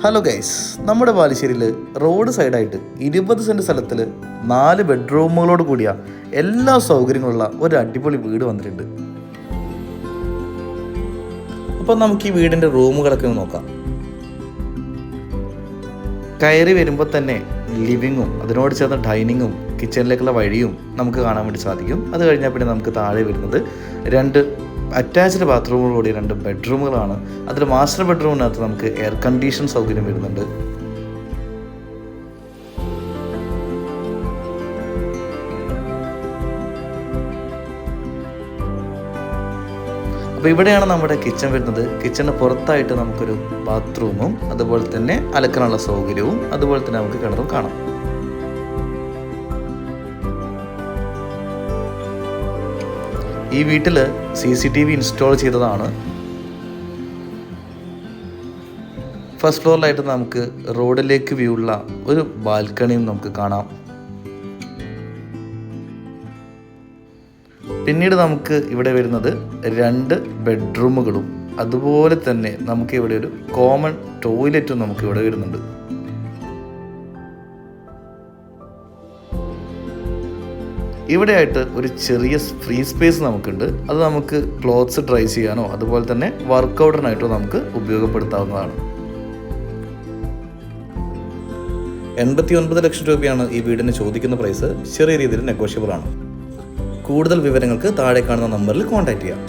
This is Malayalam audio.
ഹലോ ഗൈസ്, നമ്മുടെ ബാലുശ്ശേരിയിൽ റോഡ് സൈഡായിട്ട് 20 സെൻറ്റ് സ്ഥലത്തിൽ 4 ബെഡ്റൂമുകളോട് കൂടിയ എല്ലാ സൗകര്യങ്ങളുള്ള ഒരു അടിപൊളി വീട് വന്നിട്ടുണ്ട്. അപ്പം നമുക്ക് ഈ വീടിൻ്റെ റൂമുകളൊക്കെ ഒന്ന് നോക്കാം. കയറി വരുമ്പോൾ തന്നെ ലിവിങ്ങും അതിനോട് ചേർന്ന ഡൈനിങ്ങും കിച്ചണിലേക്കുള്ള വഴിയും നമുക്ക് കാണാൻ വേണ്ടി സാധിക്കും. അത് കഴിഞ്ഞാൽ പിന്നെ നമുക്ക് താഴെ വരുന്നത് 2 അറ്റാച്ച്ഡ് ബാത്റൂമുകളോടെ 2 ബെഡ്റൂമുകളാണ്. അതിൽ മാസ്റ്റർ ബെഡ്റൂമിനകത്ത് നമുക്ക് എയർ കണ്ടീഷൻ സൗകര്യം വരുന്നുണ്ട്. അപ്പോൾ ഇവിടെയാണ് നമ്മുടെ കിച്ചൺ വരുന്നത്. കിച്ചണിന് പുറത്തായിട്ട് നമുക്കൊരു ബാത്റൂമും അതുപോലെ തന്നെ അലക്കാനുള്ള സൗകര്യവും അതുപോലെ തന്നെ നമുക്ക് കിണറും കാണാം. ഈ വീട്ടിൽ CCTV ഇൻസ്റ്റാൾ ചെയ്തതാണ്. ഫസ്റ്റ് ഫ്ലോറിലായിട്ട് നമുക്ക് റോഡിലേക്ക് വ്യൂ ഉള്ള ഒരു ബാൽക്കണിയും നമുക്ക് കാണാം. പിന്നീട് നമുക്ക് ഇവിടെ വരുന്നത് 2 ബെഡ്റൂമുകളും അതുപോലെ തന്നെ നമുക്ക് ഇവിടെ ഒരു കോമൺ ടോയ്ലറ്റും നമുക്ക് ഇവിടെ വരുന്നുണ്ട്. ഇവിടെയായിട്ട് ഒരു ചെറിയ ഫ്രീ സ്പേസ് നമുക്കുണ്ട്. അത് നമുക്ക് ക്ലോത്ത്സ് ഡ്രൈ ചെയ്യാനോ അതുപോലെ തന്നെ വർക്കൗട്ടിനായിട്ടോ നമുക്ക് ഉപയോഗപ്പെടുത്താവുന്നതാണ്. 89 ലക്ഷം രൂപയാണ് ഈ വീടിന് ചോദിക്കുന്ന പ്രൈസ്. ചെറിയ രീതിയിൽ നെഗോഷ്യബിൾ ആണ്. കൂടുതൽ വിവരങ്ങൾക്ക് താഴെ കാണുന്ന നമ്പറിൽ കോൺടാക്റ്റ് ചെയ്യാം.